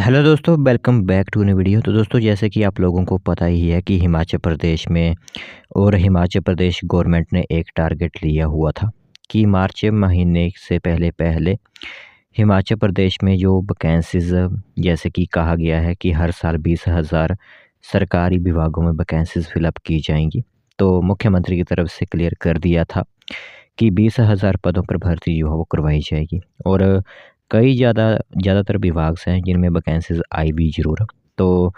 Hello दोस्तों, welcome back to new video. तो दोस्तों, जैसे कि आप लोगों को पता ही है कि हिमाचल प्रदेश में और हिमाचल प्रदेश गवर्नमेंट ने एक टारगेट लिया हुआ था कि मार्च महीने से पहले पहले हिमाचल प्रदेश में जो वैकेंसीज़, जैसे कि कहा गया है कि हर साल 20,000 सरकारी विभागों में वैकेंसीज़ फिलअप की जाएंगी। तो मुख्यमंत्री की तरफ से क्लियर कर दिया था कि 20,000 पदों पर भर्ती जो है वो करवाई जाएगी। और कई ज़्यादातर विभाग हैं जिनमें वैकेंसीज़ आई भी ज़रूर। तो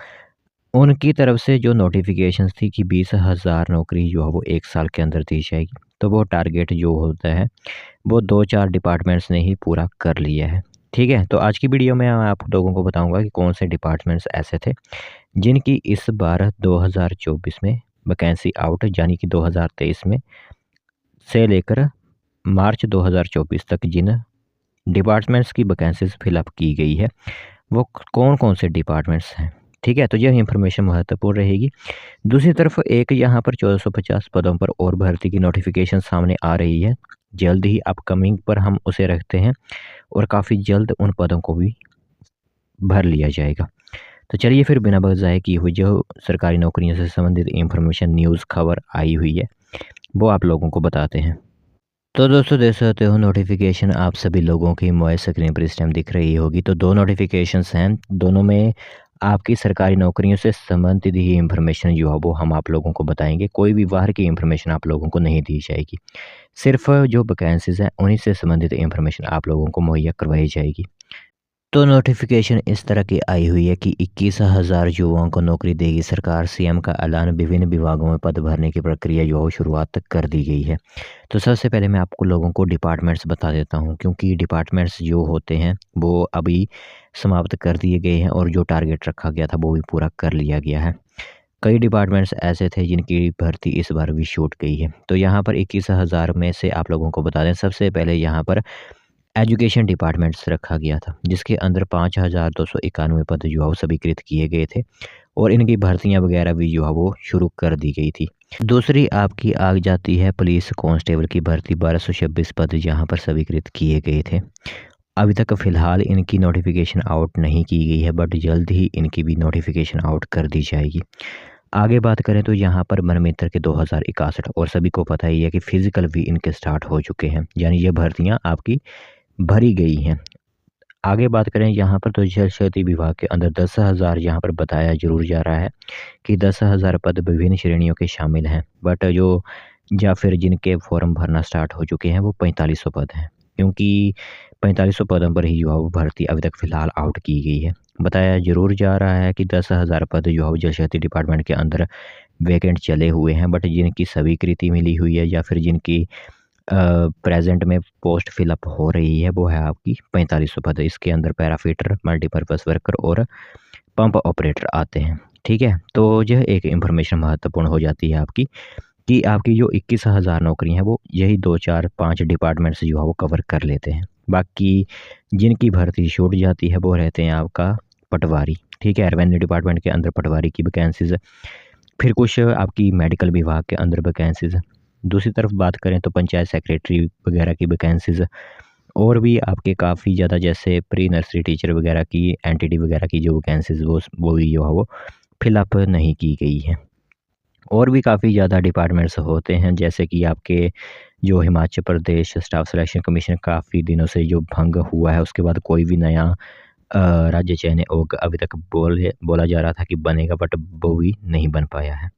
उनकी तरफ से जो नोटिफ़िकेशंस थी कि 20,000 नौकरी जो है वो 1 साल के अंदर दी जाएगी। तो वो टारगेट जो होता है वो 2-4 डिपार्टमेंट्स ने ही पूरा कर लिया है। ठीक है? तो आज की वीडियो में मैं आप लोगों को बताऊँगा कि कौन से डिपार्टमेंट्स ऐसे थे जिनकी इस बार 2024 में वैकेंसी आउट, यानी कि 2023 में से लेकर मार्च 2024 तक जिन डिपार्टमेंट्स की वैकेंसीज़ फिलअप की गई है, वो कौन-कौन से डिपार्टमेंट्स हैं। ठीक है? तो यह इन्फॉर्मेशन महत्वपूर्ण रहेगी। दूसरी तरफ एक यहाँ पर 1450 पदों पर और भर्ती की नोटिफ़िकेशन सामने आ रही है। जल्द ही अपकमिंग पर हम उसे रखते हैं और काफ़ी जल्द उन पदों को भी भर लिया जाएगा। तो चलिए फिर बिना वक़्त ज़ाये किए हुए जो सरकारी नौकरियों से संबंधित इन्फॉर्मेशन, न्यूज़, खबर आई हुई है, वो आप लोगों को बताते हैं। तो दोस्तों, देख सकते हो नोटिफिकेशन आप सभी लोगों की मोबाइल स्क्रीन पर इस टाइम दिख रही होगी। तो 2 नोटिफिकेशंस हैं, दोनों में आपकी सरकारी नौकरियों से संबंधित ही इन्फॉर्मेशन जो है वो हम आप लोगों को बताएँगे। कोई भी बाहर की इन्फॉर्मेशन आप लोगों को नहीं दी जाएगी। सिर्फ़ जो वैकेंसीज़ हैं उन्हीं से संबंधित इन्फॉर्मेशन आप लोगों को मुहैया करवाई जाएगी। तो नोटिफिकेशन इस तरह की आई हुई है कि 21,000 युवाओं को नौकरी देगी सरकार। सीएम का ऐलान, विभिन्न विभागों में पद भरने की प्रक्रिया जो है शुरुआत तक कर दी गई है। तो सबसे पहले मैं आपको लोगों को डिपार्टमेंट्स बता देता हूँ, क्योंकि डिपार्टमेंट्स जो होते हैं वो अभी समाप्त कर दिए गए हैं और जो टारगेट रखा गया था वो भी पूरा कर लिया गया है। कई डिपार्टमेंट्स ऐसे थे जिनकी भर्ती इस बार भी छूट गई है। तो यहाँ पर 21,000 में से आप लोगों को बता दें, सबसे पहले यहाँ पर एजुकेशन डिपार्टमेंट्स रखा गया था, जिसके अंदर 5,291 पद जो है वो स्वीकृत किए गए थे और इनकी भर्तियां वगैरह भी जो है वो शुरू कर दी गई थी। दूसरी आपकी आ जाती है पुलिस कांस्टेबल की भर्ती, 1226 पद यहाँ पर स्वीकृत किए गए थे। अभी तक फ़िलहाल इनकी नोटिफिकेशन आउट नहीं की गई है, बट जल्द ही इनकी भी नोटिफिकेशन आउट कर दी जाएगी। आगे बात करें तो यहाँ पर वन मित्र के 2061, और सभी को पता ही है कि फिजिकल भी इनके स्टार्ट हो चुके हैं, यानी ये भर्तियाँ आपकी भरी गई हैं। आगे बात करें यहाँ पर तो जल शक्ति विभाग के अंदर 10,000 यहाँ पर बताया ज़रूर जा रहा है कि 10,000 पद विभिन्न श्रेणियों के शामिल हैं। बट जो या फिर जिनके फॉर्म भरना स्टार्ट हो चुके हैं वो 4500 पद हैं, क्योंकि 4500 पदों पर ही जो है वो भर्ती अभी तक फ़िलहाल आउट की गई है। बताया ज़रूर जा रहा है कि 10,000 पद जो है वो जल शक्ति डिपार्टमेंट के अंदर वैकेंट चले हुए हैं, बट जिनकी स्वीकृति मिली हुई है या फिर जिनकी प्रेजेंट में पोस्ट फिलअप हो रही है वो है आपकी 4500 पद। इसके अंदर पैराफिटर, मल्टीपर्पज़ वर्कर और पंप ऑपरेटर आते हैं। ठीक है? तो यह एक इन्फॉर्मेशन महत्वपूर्ण हो जाती है आपकी कि आपकी जो 21,000 नौकरी हैं वो यही 2, 4, 5 डिपार्टमेंट्स जो है वो कवर कर लेते हैं। बाकी जिनकी भर्ती छूट जाती है वो रहते हैं आपका पटवारी। ठीक है? रेवेन्यू डिपार्टमेंट के अंदर पटवारी की वैकेंसीज़, फिर कुछ आपकी मेडिकल विभाग के अंदर वैकेंसीज़। दूसरी तरफ बात करें तो पंचायत सेक्रेटरी वगैरह की वैकेंसीज़, और भी आपके काफ़ी ज़्यादा, जैसे प्री नर्सरी टीचर वगैरह की, एनटीडी वगैरह की जो वैकेंसीज़ वो भी जो है वो फिलअप नहीं की गई है। और भी काफ़ी ज़्यादा डिपार्टमेंट्स होते हैं, जैसे कि आपके जो Himachal Pradesh staff selection commission काफ़ी दिनों से जो भंग हुआ है, उसके बाद कोई भी नया राज्य चयन आयोग अभी तक बोला जा रहा था कि बनेगा, बट वो भी नहीं बन पाया है।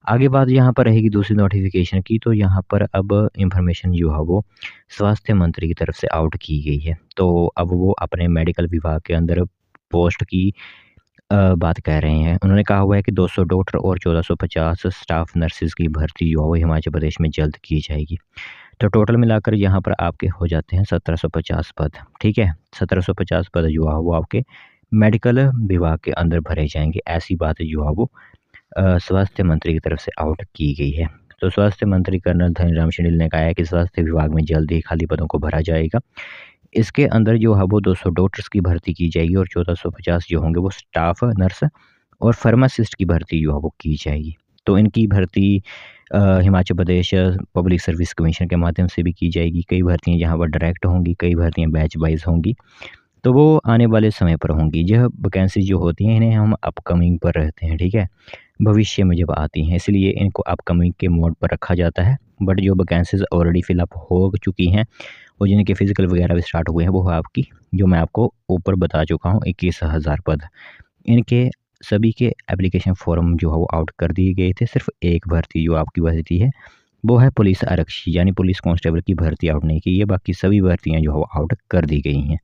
आगे बात यहाँ पर रहेगी दूसरी नोटिफिकेशन की। तो यहाँ पर अब इन्फॉर्मेशन जो है वो स्वास्थ्य मंत्री की तरफ से आउट की गई है। तो अब वो अपने मेडिकल विभाग के अंदर पोस्ट की बात कह रहे हैं। उन्होंने कहा हुआ है कि 200 डॉक्टर और 1450 स्टाफ नर्सेज़ की भर्ती जो है वो हिमाचल प्रदेश में जल्द की जाएगी। तो टोटल मिलाकर यहाँ पर आपके हो जाते हैं 1750 पद। ठीक है? 1750 पद जो है वो आपके मेडिकल विभाग के अंदर भरे जाएँगे। ऐसी बात जो है वो स्वास्थ्य मंत्री की तरफ से आउट की गई है। तो स्वास्थ्य मंत्री कर्नल धनीराम शांडिल ने कहा है कि स्वास्थ्य विभाग में जल्द ही खाली पदों को भरा जाएगा। इसके अंदर जो है वो 200 डॉक्टर्स की भर्ती की जाएगी और 1450 जो होंगे वो स्टाफ नर्स और फार्मासिस्ट की भर्ती जो है वो की जाएगी। तो इनकी भर्ती Himachal Pradesh public service commission के माध्यम से भी की जाएगी। कई भर्तियाँ यहाँ पर डायरेक्ट होंगी, कई भर्तियाँ बैच वाइज़ होंगी। तो वो आने वाले समय पर होंगी। यह वैकेंसी जो होती हैं इन्हें हम अपकमिंग पर रहते हैं, ठीक है? भविष्य में जब आती हैं इसलिए इनको अपकमिंग के मोड पर रखा जाता है। बट जो वैकेंसीज़ ऑलरेडी फिलअप हो चुकी हैं और जिनके फिज़िकल वगैरह भी स्टार्ट हुए हैं वो आपकी जो मैं आपको ऊपर बता चुका हूँ 21,000 पद। इनके सभी के एप्लीकेशन फॉर्म जो है वो आउट कर दिए गए थे। सिर्फ़ एक भर्ती जो आपकी भर्ती है वो है पुलिस आरक्षी यानी पुलिस कांस्टेबल की भर्ती आउट नहीं की है, बाकी सभी भर्तियाँ जो है वो आउट कर दी गई हैं।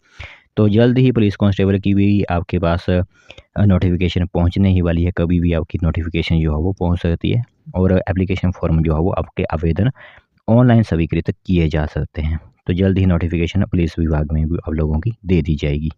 तो जल्द ही पुलिस कांस्टेबल की भी आपके पास नोटिफ़िकेशन पहुँचने ही वाली है, कभी भी आपकी नोटिफ़िकेशन जो है वो पहुँच सकती है और एप्लीकेशन फॉर्म जो है वो आपके आवेदन ऑनलाइन स्वीकृत किए जा सकते हैं। तो जल्द ही नोटिफ़िकेशन पुलिस विभाग में भी आप लोगों की दे दी जाएगी।